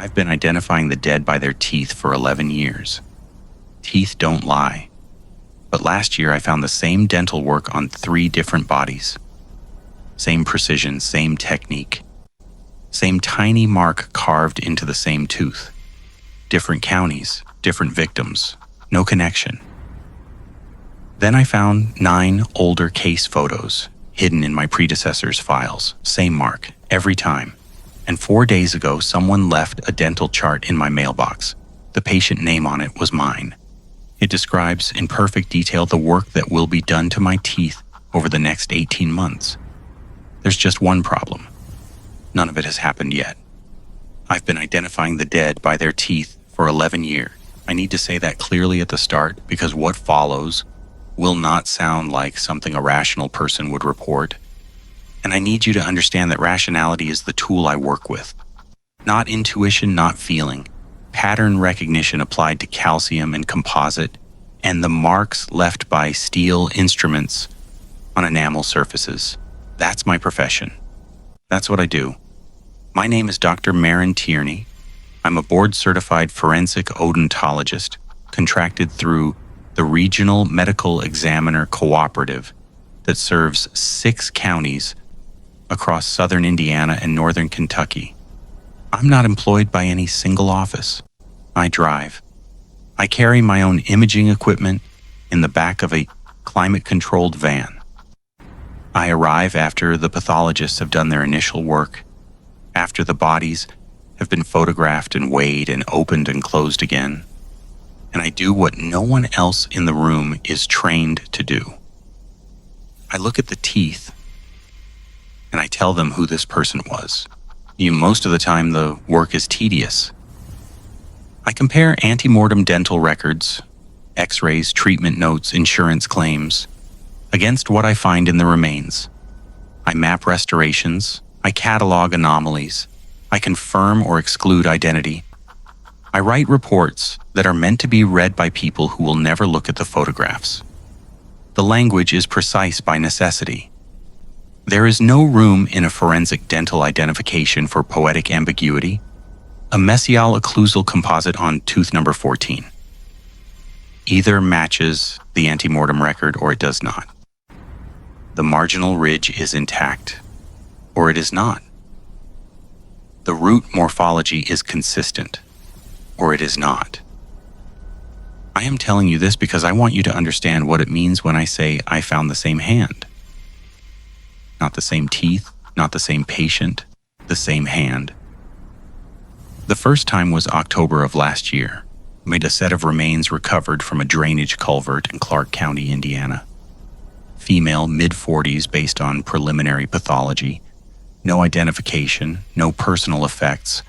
I've been identifying the dead by their teeth for 11 years. Teeth don't lie. But last year I found the same dental work on 3 different bodies. Same precision, same technique. Same tiny mark carved into the same tooth. Different counties, different victims, no connection. Then I found 9 older case photos hidden in my predecessor's files. Same mark, every time. And 4 days ago, someone left a dental chart in my mailbox. The patient name on it was mine. It describes in perfect detail the work that will be done to my teeth over the next 18 months. There's just one problem. None of it has happened yet. I've been identifying the dead by their teeth for 11 years. I need to say that clearly at the start because what follows will not sound like something a rational person would report. And I need you to understand that rationality is the tool I work with. Not intuition, not feeling. Pattern recognition applied to calcium and composite, and the marks left by steel instruments on enamel surfaces. That's my profession. That's what I do. My name is Dr. Maren Tierney. I'm a board-certified forensic odontologist contracted through the Regional Medical Examiner Cooperative that serves 6 counties across southern Indiana and northern Kentucky. I'm not employed by any single office. I drive. I carry my own imaging equipment in the back of a climate-controlled van. I arrive after the pathologists have done their initial work, after the bodies have been photographed and weighed and opened and closed again, and I do what no one else in the room is trained to do. I look at the teeth, and I tell them who this person was. Most of the time, the work is tedious. I compare ante-mortem dental records, x-rays, treatment notes, insurance claims, against what I find in the remains. I map restorations, I catalog anomalies, I confirm or exclude identity. I write reports that are meant to be read by people who will never look at the photographs. The language is precise by necessity. There is no room in a forensic dental identification for poetic ambiguity. A mesial-occlusal composite on tooth number 14 either matches the ante-mortem record or it does not. The marginal ridge is intact, or it is not. The root morphology is consistent, or it is not. I am telling you this because I want you to understand what it means when I say I found the same hand. Not the same teeth, not the same patient, the same hand. The first time was October of last year. Made a set of remains recovered from a drainage culvert in Clark County, Indiana. Female, mid-40s based on preliminary pathology. No identification, no personal effects.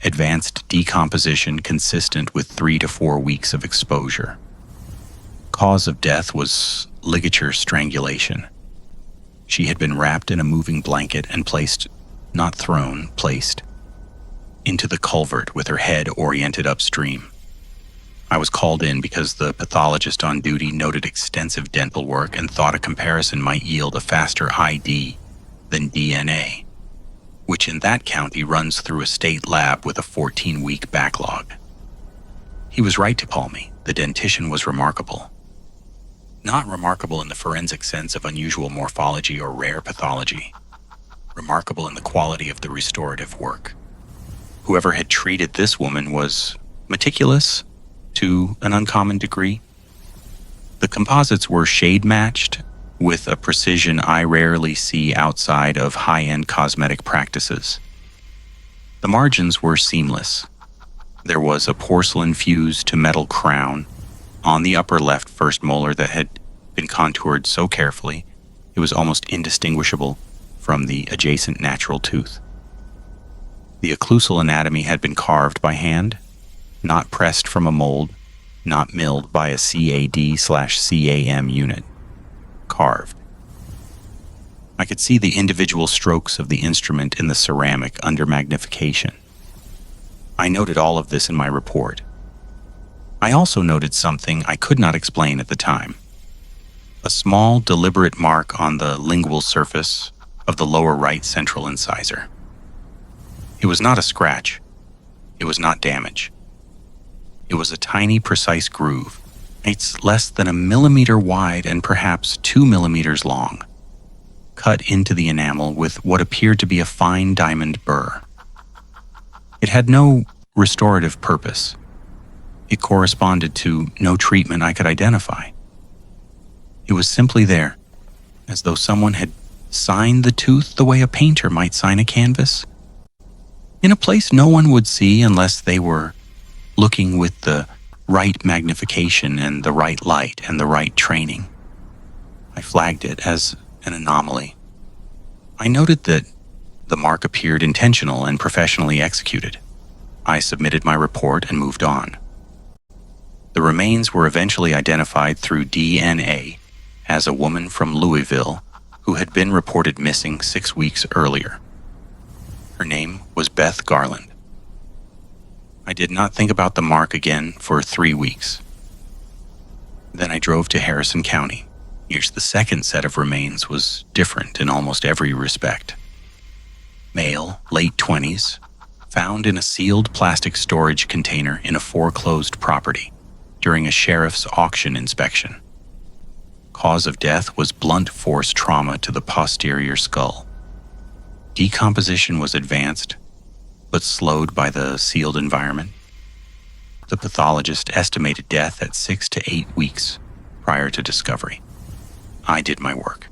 Advanced decomposition consistent with 3 to 4 weeks of exposure. Cause of death was ligature strangulation. She had been wrapped in a moving blanket and placed, not thrown, placed, into the culvert with her head oriented upstream. I was called in because the pathologist on duty noted extensive dental work and thought a comparison might yield a faster ID than DNA, which in that county runs through a state lab with a 14-week backlog. He was right to call me. The dentition was remarkable. Not remarkable in the forensic sense of unusual morphology or rare pathology. Remarkable in the quality of the restorative work. Whoever had treated this woman was meticulous to an uncommon degree. The composites were shade-matched with a precision I rarely see outside of high-end cosmetic practices. The margins were seamless. There was a porcelain fused to metal crown on the upper left first molar that had been contoured so carefully it was almost indistinguishable from the adjacent natural tooth. The occlusal anatomy had been carved by hand, not pressed from a mold, not milled by a CAD/CAM unit. Carved. I could see the individual strokes of the instrument in the ceramic under magnification. I noted all of this in my report. I also noted something I could not explain at the time. A small, deliberate mark on the lingual surface of the lower right central incisor. It was not a scratch. It was not damage. It was a tiny, precise groove. It's less than 1 millimeter wide and perhaps 2 millimeters long, cut into the enamel with what appeared to be a fine diamond burr. It had no restorative purpose. It corresponded to no treatment I could identify. It was simply there, as though someone had signed the tooth the way a painter might sign a canvas, in a place no one would see unless they were looking with the right magnification and the right light and the right training. I flagged it as an anomaly. I noted that the mark appeared intentional and professionally executed. I submitted my report and moved on. The remains were eventually identified through DNA as a woman from Louisville who had been reported missing 6 weeks earlier. Her name was Beth Garland. I did not think about the mark again for 3 weeks. Then I drove to Harrison County. Here's the second set of remains was different in almost every respect. Male, late 20s, found in a sealed plastic storage container in a foreclosed property during a sheriff's auction inspection. Cause of death was blunt force trauma to the posterior skull. Decomposition was advanced, but slowed by the sealed environment. The pathologist estimated death at 6 to 8 weeks prior to discovery. I did my work.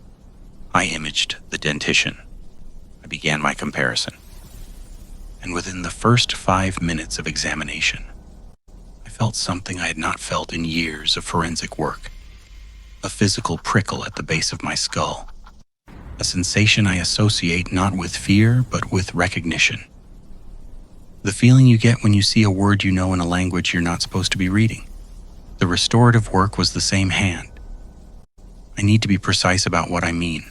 I imaged the dentition. I began my comparison. And within the first 5 minutes of examination, I felt something I had not felt in years of forensic work. A physical prickle at the base of my skull. A sensation I associate not with fear, but with recognition. The feeling you get when you see a word you know in a language you're not supposed to be reading. The restorative work was the same hand. I need to be precise about what I mean.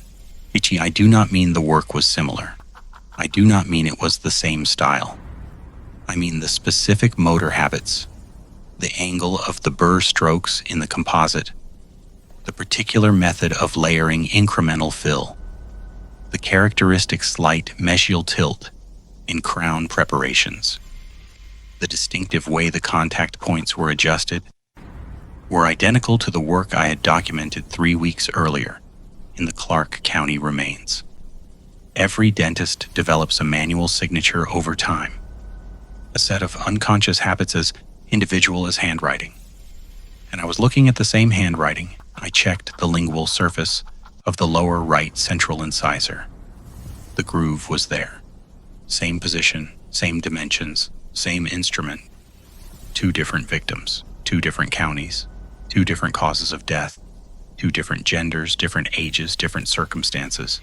Ichi, I do not mean the work was similar. I do not mean it was the same style. I mean the specific motor habits, the angle of the burr strokes in the composite, the particular method of layering incremental fill, the characteristic slight mesial tilt in crown preparations, the distinctive way the contact points were adjusted, were identical to the work I had documented 3 weeks earlier in the Clark County remains. Every dentist develops a manual signature over time, a set of unconscious habits as individual as handwriting. And I was looking at the same handwriting. I checked the lingual surface of the lower right central incisor. The groove was there. Same position, same dimensions, same instrument. 2 different victims, 2 different counties, 2 different causes of death, 2 different genders, different ages, different circumstances.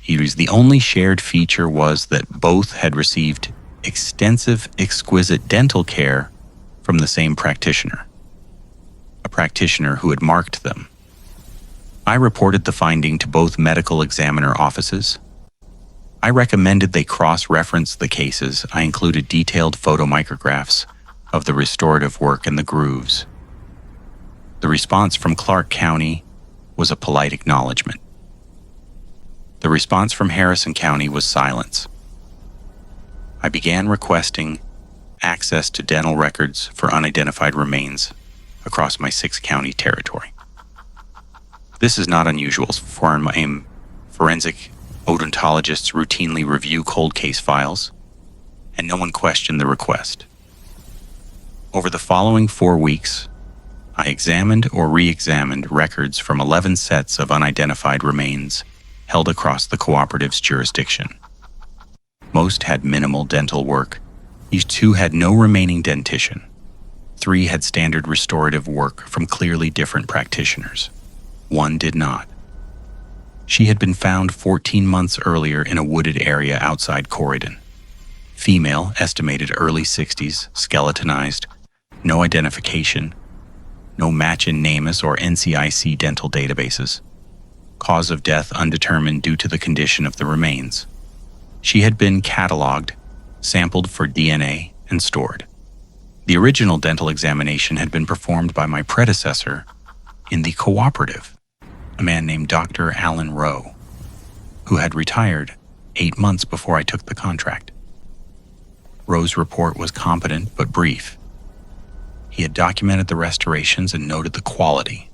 The only shared feature was that both had received extensive, exquisite dental care from the same practitioner, a practitioner who had marked them. I reported the finding to both medical examiner offices. I recommended they cross-reference the cases. I included detailed photomicrographs of the restorative work and the grooves. The response from Clark County was a polite acknowledgement. The response from Harrison County was silence. I began requesting access to dental records for unidentified remains across my 6-county territory. This is not unusual for forensic odontologists routinely review cold case files, and no one questioned the request. Over the following 4 weeks, I examined or re-examined records from 11 sets of unidentified remains held across the cooperative's jurisdiction. Most had minimal dental work. These 2 had no remaining dentition. 3 had standard restorative work from clearly different practitioners. 1 did not. She had been found 14 months earlier in a wooded area outside Corydon. Female, estimated early 60s, skeletonized, no identification, no match in NamUs or NCIC dental databases. Cause of death undetermined due to the condition of the remains. She had been cataloged, sampled for DNA, and stored. The original dental examination had been performed by my predecessor in the cooperative, a man named Dr. Alan Rowe, who had retired 8 months before I took the contract. Rowe's report was competent but brief. He had documented the restorations and noted the quality,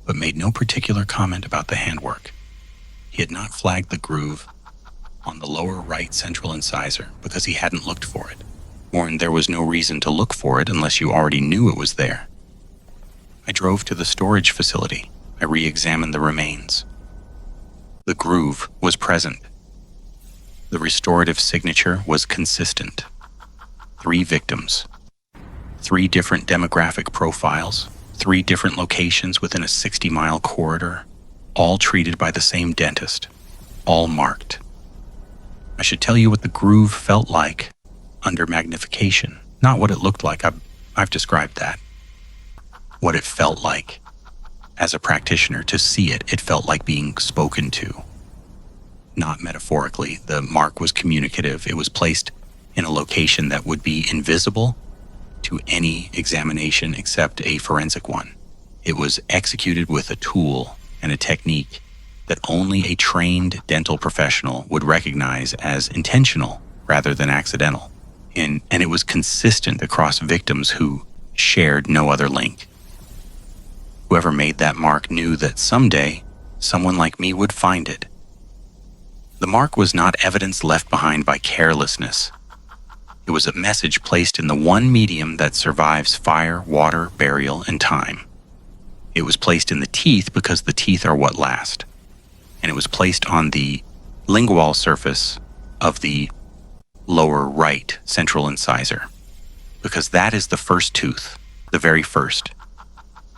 but made no particular comment about the handwork. He had not flagged the groove on the lower right central incisor because he hadn't looked for it. Warned there was no reason to look for it unless you already knew it was there. I drove to the storage facility. I re-examined the remains. The groove was present. The restorative signature was consistent. 3 victims, 3 different demographic profiles, 3 different locations within a 60-mile corridor, all treated by the same dentist, all marked. I should tell you what the groove felt like under magnification, not what it looked like. I've described that. What it felt like. As a practitioner, to see it, it felt like being spoken to. Not metaphorically, the mark was communicative. It was placed in a location that would be invisible to any examination except a forensic one. It was executed with a tool and a technique that only a trained dental professional would recognize as intentional rather than accidental. And it was consistent across victims who shared no other link. Whoever made that mark knew that someday someone like me would find it. The mark was not evidence left behind by carelessness. It was a message placed in the one medium that survives fire, water, burial, and time. It was placed in the teeth because the teeth are what last. And it was placed on the lingual surface of the lower right central incisor, because that is the first tooth, the very first,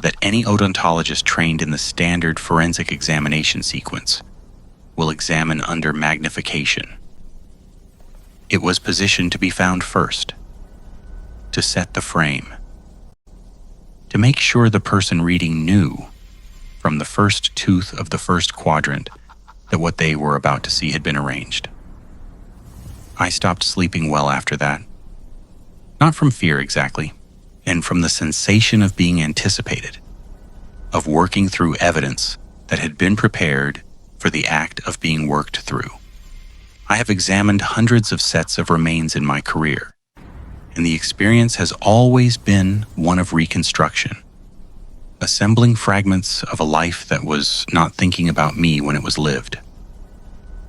that any odontologist trained in the standard forensic examination sequence will examine under magnification. It was positioned to be found first, to set the frame, to make sure the person reading knew from the first tooth of the first quadrant that what they were about to see had been arranged. I stopped sleeping well after that. Not from fear exactly, and from the sensation of being anticipated, of working through evidence that had been prepared for the act of being worked through. I have examined hundreds of sets of remains in my career, and the experience has always been one of reconstruction, assembling fragments of a life that was not thinking about me when it was lived.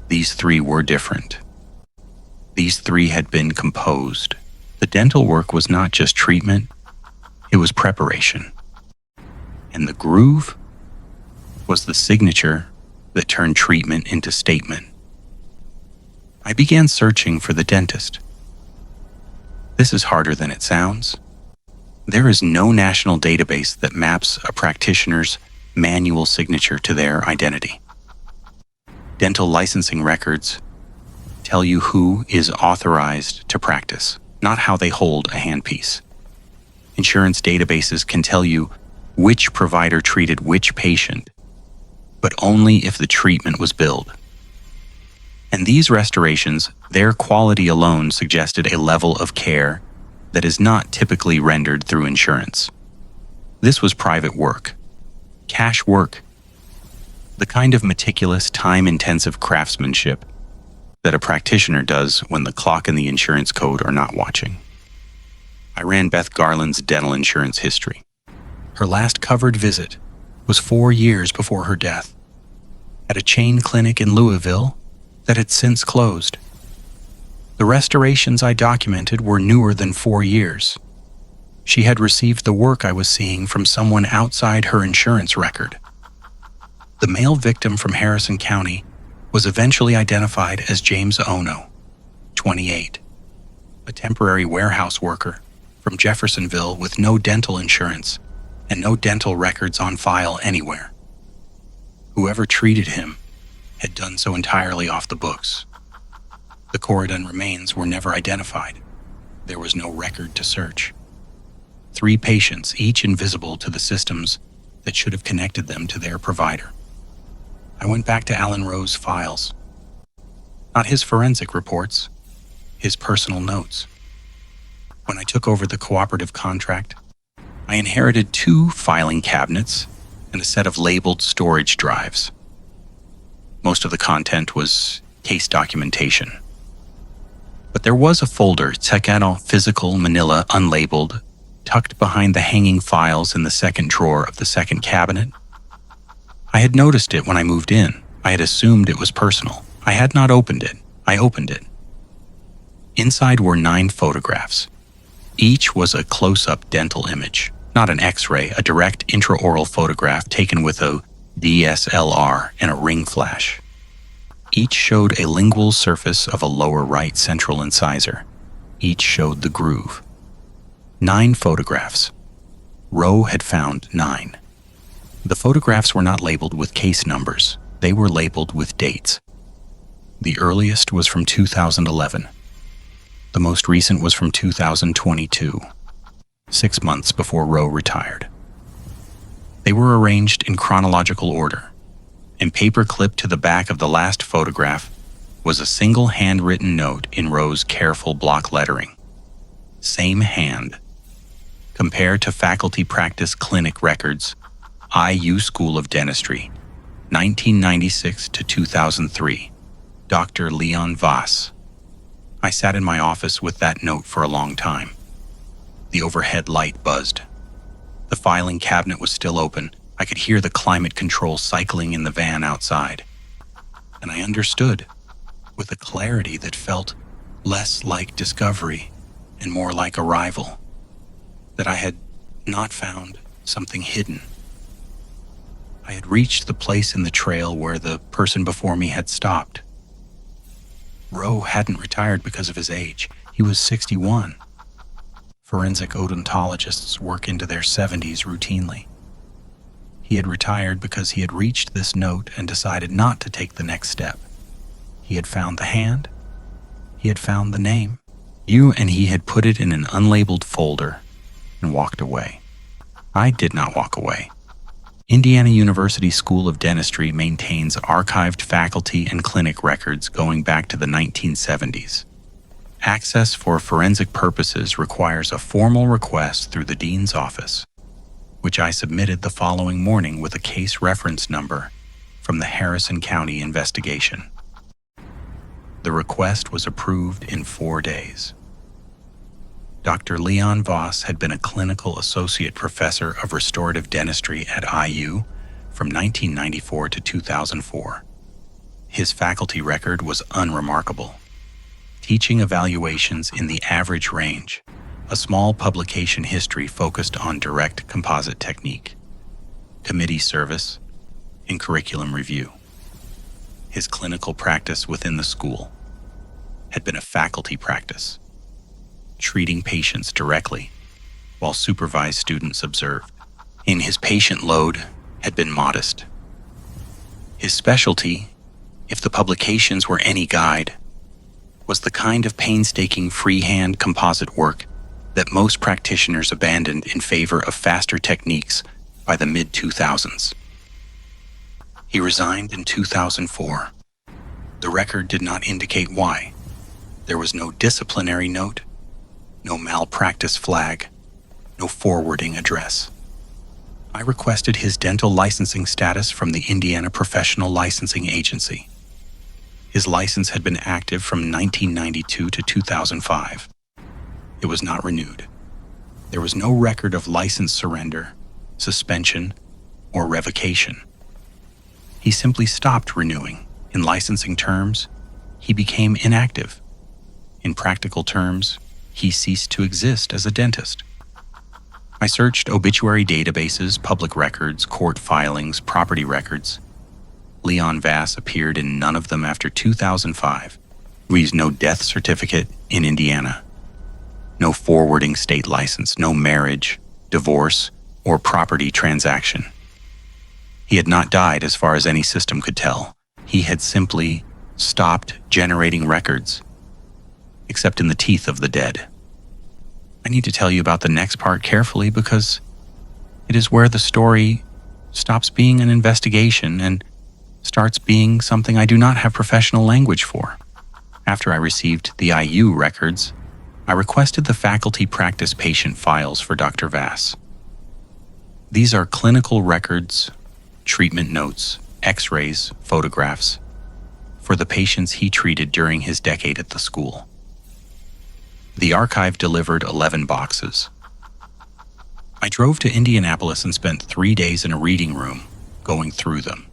These 3 were different. These 3 had been composed. The dental work was not just treatment, it was preparation. And the groove was the signature that turned treatment into statement. I began searching for the dentist. This is harder than it sounds. There is no national database that maps a practitioner's manual signature to their identity. Dental licensing records tell you who is authorized to practice, not how they hold a handpiece. Insurance databases can tell you which provider treated which patient, but only if the treatment was billed. And these restorations, their quality alone suggested a level of care that is not typically rendered through insurance. This was private work, cash work, the kind of meticulous, time-intensive craftsmanship that a practitioner does when the clock and the insurance code are not watching. I ran Beth Garland's dental insurance history. Her last covered visit was 4 years before her death, at a chain clinic in Louisville that had since closed. The restorations I documented were newer than 4 years. She had received the work I was seeing from someone outside her insurance record. The male victim from Harrison County was eventually identified as James Ono, 28, a temporary warehouse worker from Jeffersonville with no dental insurance and no dental records on file anywhere. Whoever treated him had done so entirely off the books. The Corridon remains were never identified. There was no record to search. 3 patients, each invisible to the systems that should have connected them to their provider. I went back to Alan Rowe's files. Not his forensic reports, his personal notes. When I took over the cooperative contract, I inherited 2 filing cabinets and a set of labeled storage drives. Most of the content was case documentation. But there was a folder, Secano Physical Manila unlabeled, tucked behind the hanging files in the second drawer of the second cabinet. I had noticed it when I moved in. I had assumed it was personal. I had not opened it. I opened it. Inside were 9 photographs. Each was a close-up dental image, not an X-ray, a direct intraoral photograph taken with a DSLR and a ring flash. Each showed a lingual surface of a lower right central incisor. Each showed the groove. 9 photographs. Rowe had found 9. The photographs were not labeled with case numbers. They were labeled with dates. The earliest was from 2011. The most recent was from 2022, 6 months before Rowe retired. They were arranged in chronological order, and paper clipped to the back of the last photograph was a single handwritten note in Rowe's careful block lettering. Same hand. Compare to faculty practice clinic records, IU School of Dentistry, 1996 to 2003. Dr. Leon Voss. I sat in my office with that note for a long time. The overhead light buzzed. The filing cabinet was still open. I could hear the climate control cycling in the van outside. And I understood, with a clarity that felt less like discovery and more like arrival, that I had not found something hidden. I had reached the place in the trail where the person before me had stopped. Rowe hadn't retired because of his age. He was 61. Forensic odontologists work into their 70s routinely. He had retired because he had reached this note and decided not to take the next step. He had found the hand. He had found the name. You and he had put it in an unlabeled folder and walked away. I did not walk away. Indiana University School of Dentistry maintains archived faculty and clinic records going back to the 1970s. Access for forensic purposes requires a formal request through the dean's office, which I submitted the following morning with a case reference number from the Harrison County investigation. The request was approved in 4 days. Dr. Leon Voss had been a clinical associate professor of restorative dentistry at IU from 1994 to 2004. His faculty record was unremarkable. Teaching evaluations in the average range, a small publication history focused on direct composite technique, committee service, and curriculum review. His clinical practice within the school had been a faculty practice, treating patients directly while supervised students observed. And his patient load had been modest. His specialty, if the publications were any guide, was the kind of painstaking freehand composite work that most practitioners abandoned in favor of faster techniques by the mid-2000s. He resigned in 2004. The record did not indicate why. There was no disciplinary note, no malpractice flag, no forwarding address. I requested his dental licensing status from the Indiana Professional Licensing Agency. His license had been active from 1992 to 2005. It was not renewed. There was no record of license surrender, suspension, or revocation. He simply stopped renewing. In licensing terms, he became inactive. In practical terms, he ceased to exist as a dentist. I searched obituary databases, public records, court filings, property records. Leon Voss appeared in none of them after 2005. There was no death certificate in Indiana, no forwarding state license, no marriage, divorce, or property transaction. He had not died as far as any system could tell. He had simply stopped generating records, except in the teeth of the dead. I need to tell you about the next part carefully because it is where the story stops being an investigation and starts being something I do not have professional language for. After I received the IU records, I requested the faculty practice patient files for Dr. Voss. These are clinical records, treatment notes, x-rays, photographs for the patients he treated during his decade at the school. The archive delivered 11 boxes. I drove to Indianapolis and spent 3 days in a reading room, going through them.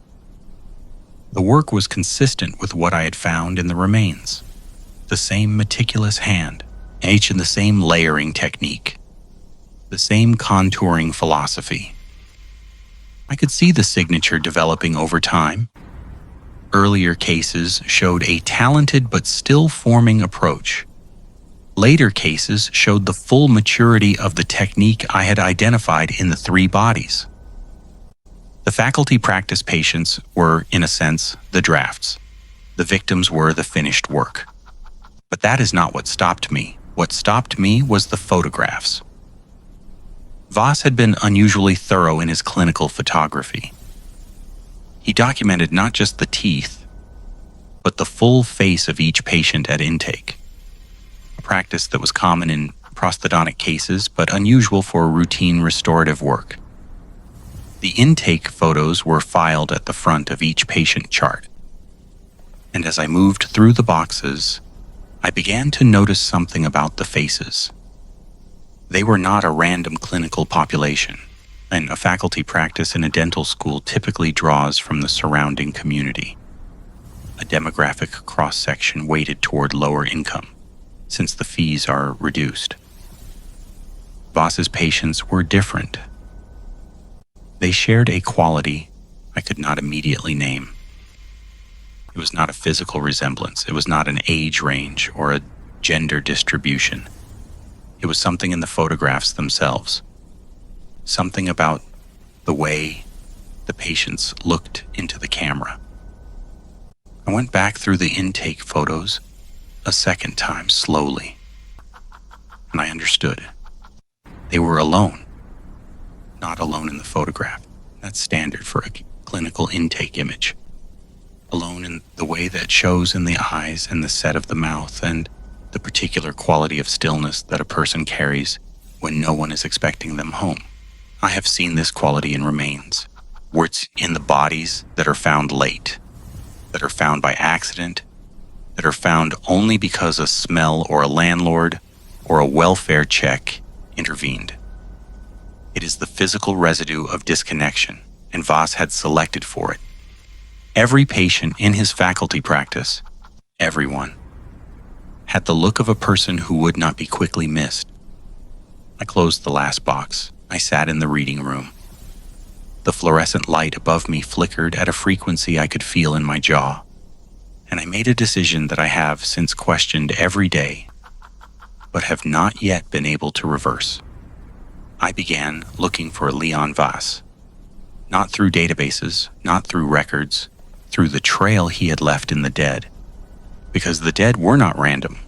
The work was consistent with what I had found in the remains. The same meticulous hand, each in the same layering technique, the same contouring philosophy. I could see the signature developing over time. Earlier cases showed a talented but still forming approach. Later cases showed the full maturity of the technique I had identified in the 3 bodies. The faculty practice patients were, in a sense, the drafts. The victims were the finished work. But that is not what stopped me. What stopped me was the photographs. Voss had been unusually thorough in his clinical photography. He documented not just the teeth, but the full face of each patient at intake, a practice that was common in prosthodontic cases but unusual for routine restorative work. The intake photos were filed at the front of each patient chart, and as I moved through the boxes, I began to notice something about the faces. They were not a random clinical population, and a faculty practice in a dental school typically draws from the surrounding community. A demographic cross-section weighted toward lower income, since the fees are reduced. Voss's patients were different. They shared a quality I could not immediately name. It was not a physical resemblance. It was not an age range or a gender distribution. It was something in the photographs themselves. Something about the way the patients looked into the camera. I went back through the intake photos a second time slowly, and I understood. They were alone, not alone in the photograph. That's standard for a clinical intake image. Alone in the way that shows in the eyes and the set of the mouth and the particular quality of stillness that a person carries when no one is expecting them home. I have seen this quality in remains, where it's in the bodies that are found late, that are found by accident, that are found only because a smell or a landlord or a welfare check intervened. It is the physical residue of disconnection, and Voss had selected for it. Every patient in his faculty practice, everyone, had the look of a person who would not be quickly missed. I closed the last box. I sat in the reading room. The fluorescent light above me flickered at a frequency I could feel in my jaw, and I made a decision that I have since questioned every day, but have not yet been able to reverse. I began looking for Leon Voss, not through databases, not through records, through the trail he had left in the dead, because the dead were not random.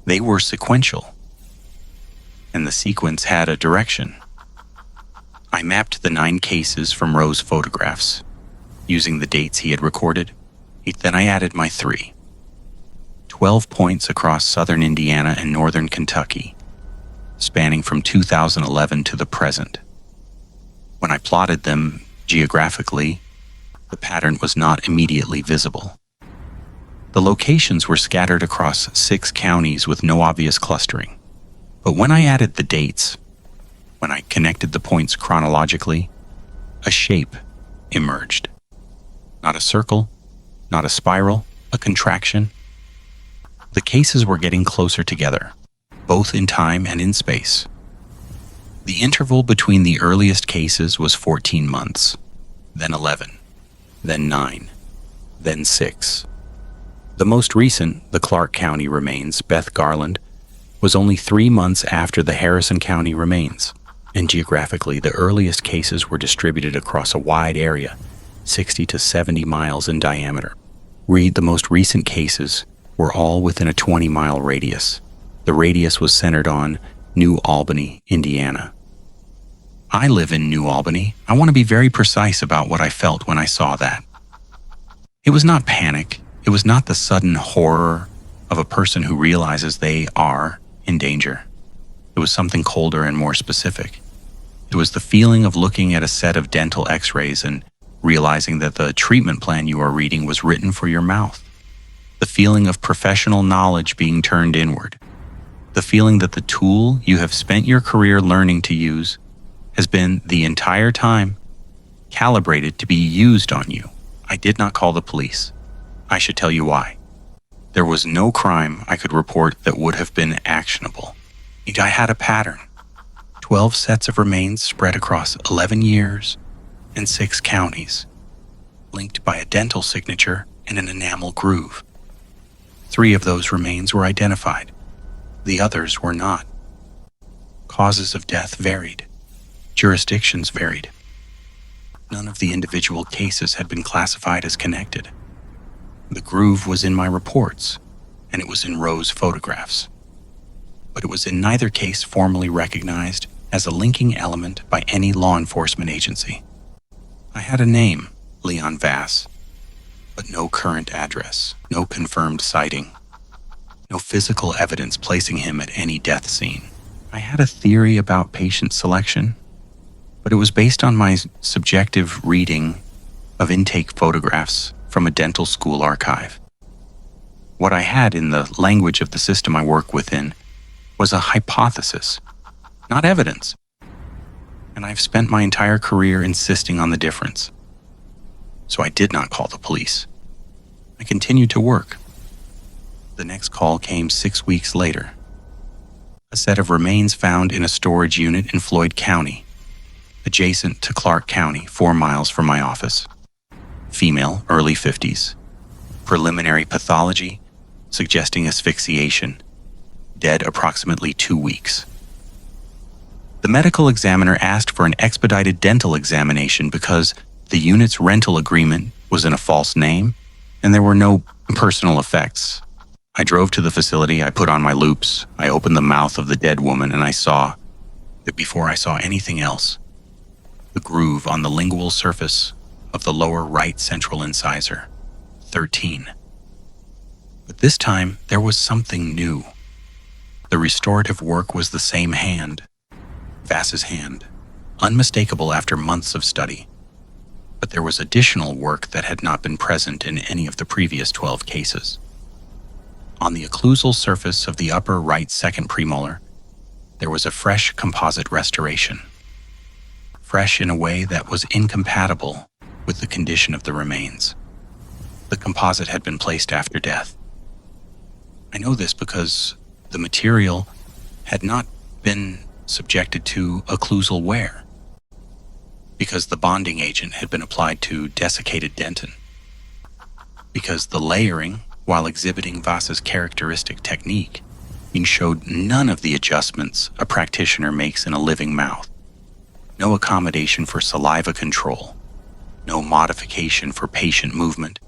They were sequential, and the sequence had a direction. I mapped the 9 cases from Rowe's photographs, using the dates he had recorded. Then I added my 3. 12 points across southern Indiana and northern Kentucky, spanning from 2011 to the present. When I plotted them geographically, the pattern was not immediately visible. The locations were scattered across 6 counties with no obvious clustering. But when I added the dates, when I connected the points chronologically, a shape emerged. Not a circle, not a spiral, a contraction. The cases were getting closer together, both in time and in space. The interval between the earliest cases was 14 months, then 11, then 9, then 6. The most recent, the Clark County remains, Beth Garland, was only 3 months after the Harrison County remains, and geographically the earliest cases were distributed across a wide area, 60 to 70 miles in diameter. The most recent cases were all within a 20-mile radius. The radius was centered on New Albany, Indiana. I live in New Albany. I want to be very precise about what I felt when I saw that. It was not panic. It was not the sudden horror of a person who realizes they are in danger. It was something colder and more specific. It was the feeling of looking at a set of dental x-rays and realizing that the treatment plan you are reading was written for your mouth. The feeling of professional knowledge being turned inward. The feeling that the tool you have spent your career learning to use has been, the entire time, calibrated to be used on you. I did not call the police. I should tell you why. There was no crime I could report that would have been actionable. I had a pattern. 12 sets of remains spread across 11 years and 6 counties, linked by a dental signature and an enamel groove. 3 of those remains were identified. The others were not. Causes of death varied. Jurisdictions varied. None of the individual cases had been classified as connected. The groove was in my reports, and it was in Rose's photographs. But it was in neither case formally recognized as a linking element by any law enforcement agency. I had a name, Leon Voss, but no current address, no confirmed sighting, no physical evidence placing him at any death scene. I had a theory about patient selection, but it was based on my subjective reading of intake photographs from a dental school archive. What I had in the language of the system I work within was a hypothesis, not evidence. And I've spent my entire career insisting on the difference. So I did not call the police. I continued to work. The next call came 6 weeks later. A set of remains found in a storage unit in Floyd County, adjacent to Clark County, 4 miles from my office. Female, early 50s. Preliminary pathology, suggesting asphyxiation. Dead approximately 2 weeks. The medical examiner asked for an expedited dental examination because the unit's rental agreement was in a false name and there were no personal effects. I drove to the facility, I put on my loupes, I opened the mouth of the dead woman, and I saw that before I saw anything else, the groove on the lingual surface of the lower right central incisor, 13. But this time, there was something new. The restorative work was the same hand, Voss's hand, unmistakable after months of study. But there was additional work that had not been present in any of the previous 12 cases. On the occlusal surface of the upper right second premolar, there was a fresh composite restoration. Fresh in a way that was incompatible with the condition of the remains. The composite had been placed after death. I know this because the material had not been subjected to occlusal wear, because the bonding agent had been applied to desiccated dentin, because the layering, while exhibiting Voss's characteristic technique, showed none of the adjustments a practitioner makes in a living mouth. No accommodation for saliva control, no modification for patient movement,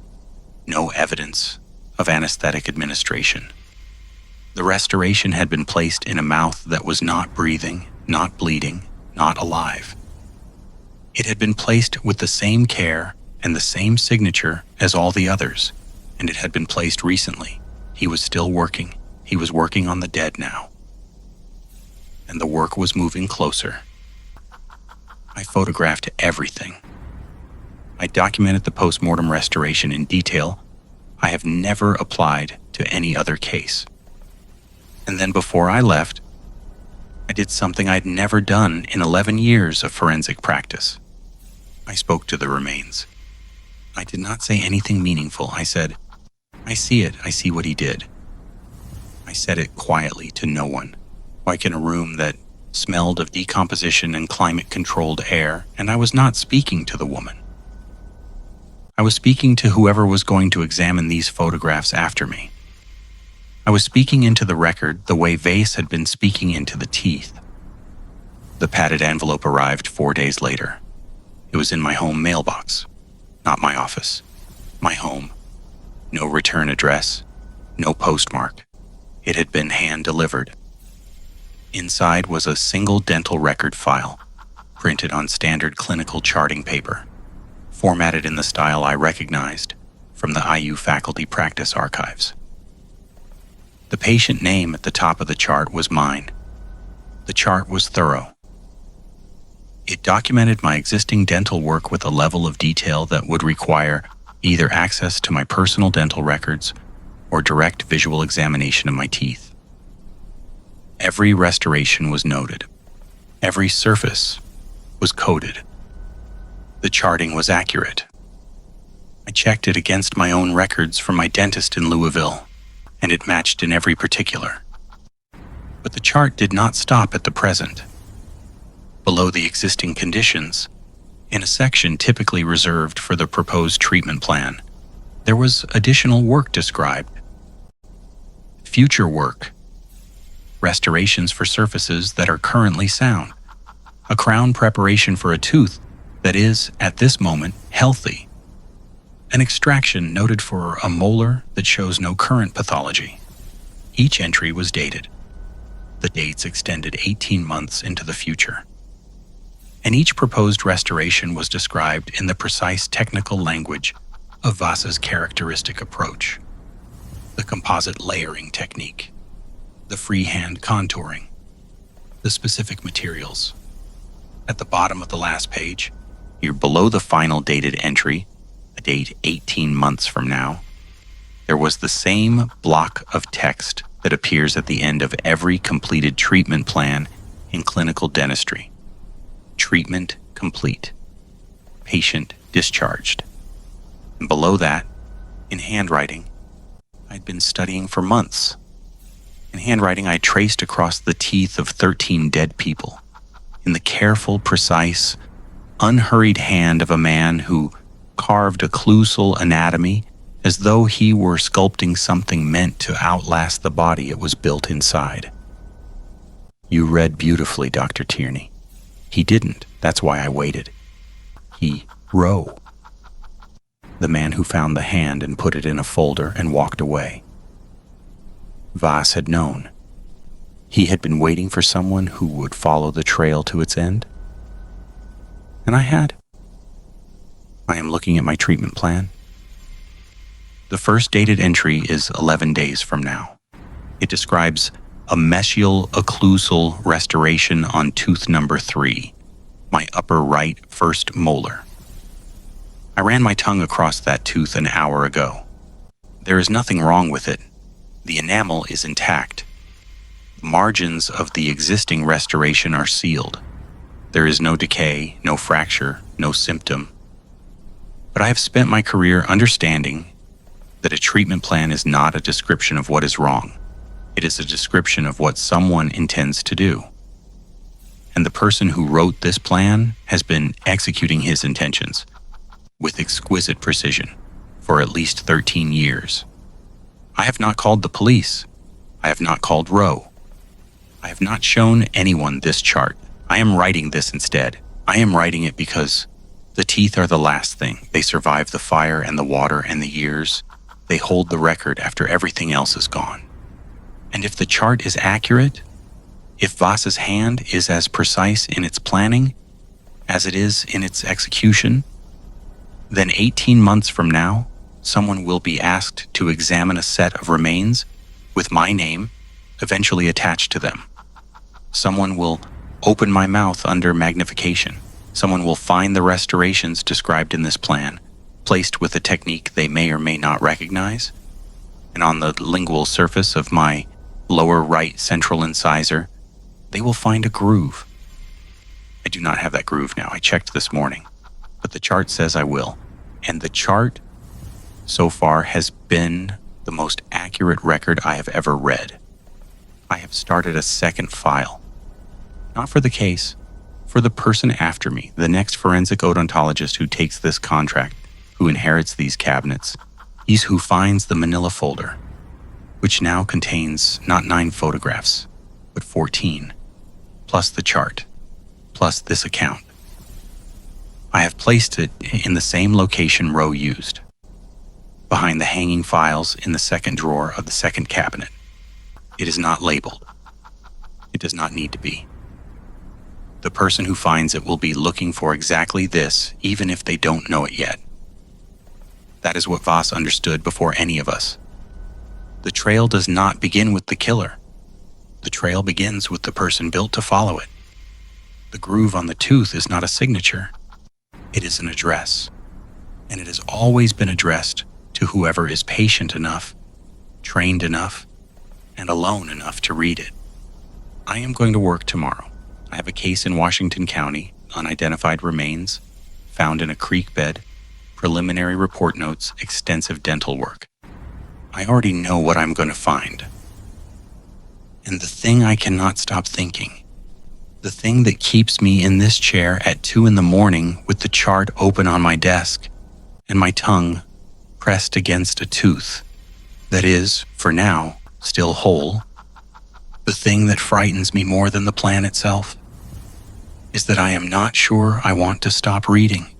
no evidence of anesthetic administration. The restoration had been placed in a mouth that was not breathing, not bleeding, not alive. It had been placed with the same care and the same signature as all the others, and it had been placed recently. He was still working. He was working on the dead now. And the work was moving closer. I photographed everything. I documented the postmortem restoration in detail I have never applied to any other case. And then before I left, I did something I'd never done in 11 years of forensic practice. I spoke to the remains. I did not say anything meaningful. I said, "I see it. I see what he did." I said it quietly to no one, like in a room that smelled of decomposition and climate-controlled air, and I was not speaking to the woman. I was speaking to whoever was going to examine these photographs after me. I was speaking into the record the way Voss had been speaking into the teeth. The padded envelope arrived 4 days later. It was in my home mailbox, not my office. My home. No return address, no postmark. It had been hand-delivered. Inside was a single dental record file, printed on standard clinical charting paper, formatted in the style I recognized from the IU faculty practice archives. The patient name at the top of the chart was mine. The chart was thorough. It documented my existing dental work with a level of detail that would require either access to my personal dental records or direct visual examination of my teeth. Every restoration was noted. Every surface was coded. The charting was accurate. I checked it against my own records from my dentist in Louisville, and it matched in every particular. But the chart did not stop at the present. Below the existing conditions, in a section typically reserved for the proposed treatment plan, there was additional work described. Future work. Restorations for surfaces that are currently sound. A crown preparation for a tooth that is, at this moment, healthy. An extraction noted for a molar that shows no current pathology. Each entry was dated. The dates extended 18 months into the future. And each proposed restoration was described in the precise technical language of Voss's characteristic approach. The composite layering technique, the freehand contouring, the specific materials. At the bottom of the last page, here below the final dated entry, a date 18 months from now, there was the same block of text that appears at the end of every completed treatment plan in clinical dentistry. Treatment complete. Patient discharged. And below that, in handwriting, I'd been studying for months. In handwriting, I traced across the teeth of 13 dead people, in the careful, precise, unhurried hand of a man who carved a occlusal anatomy as though he were sculpting something meant to outlast the body it was built inside. You read beautifully, Dr. Tierney. He didn't. That's why I waited. He wrote. The man who found the hand and put it in a folder and walked away. Voss had known. He had been waiting for someone who would follow the trail to its end. And I had. I am looking at my treatment plan. The first dated entry is 11 days from now. It describes a mesial occlusal restoration on tooth number 3, my upper right first molar. I ran my tongue across that tooth an hour ago. There is nothing wrong with it. The enamel is intact. The margins of the existing restoration are sealed. There is no decay, no fracture, no symptom. But I have spent my career understanding that a treatment plan is not a description of what is wrong. It is a description of what someone intends to do. And the person who wrote this plan has been executing his intentions with exquisite precision for at least 13 years. I have not called the police. I have not called Roe. I have not shown anyone this chart. I am writing this instead. I am writing it because the teeth are the last thing. They survive the fire and the water and the years. They hold the record after everything else is gone. And if the chart is accurate, if Voss's hand is as precise in its planning as it is in its execution, then 18 months from now, someone will be asked to examine a set of remains with my name eventually attached to them. Someone will open my mouth under magnification. Someone will find the restorations described in this plan, placed with a technique they may or may not recognize, and on the lingual surface of my lower right central incisor, they will find a groove. I do not have that groove now. I checked this morning, but the chart says I will. And the chart so far has been the most accurate record I have ever read. I have started a second file, not for the case, for the person after me, the next forensic odontologist who takes this contract, who inherits these cabinets. He's who finds the manila folder, which now contains not 9 photographs, but 14, plus the chart, plus this account. I have placed it in the same location Roe used, behind the hanging files in the second drawer of the second cabinet. It is not labeled. It does not need to be. The person who finds it will be looking for exactly this, even if they don't know it yet. That is what Voss understood before any of us. The trail does not begin with the killer. The trail begins with the person built to follow it. The groove on the tooth is not a signature. It is an address. And it has always been addressed to whoever is patient enough, trained enough, and alone enough to read it. I am going to work tomorrow. I have a case in Washington County, unidentified remains, found in a creek bed, preliminary report notes, extensive dental work. I already know what I'm going to find. And the thing I cannot stop thinking, the thing that keeps me in this chair at 2 a.m. with the chart open on my desk and my tongue pressed against a tooth that is, for now, still whole, the thing that frightens me more than the plan itself is that I am not sure I want to stop reading.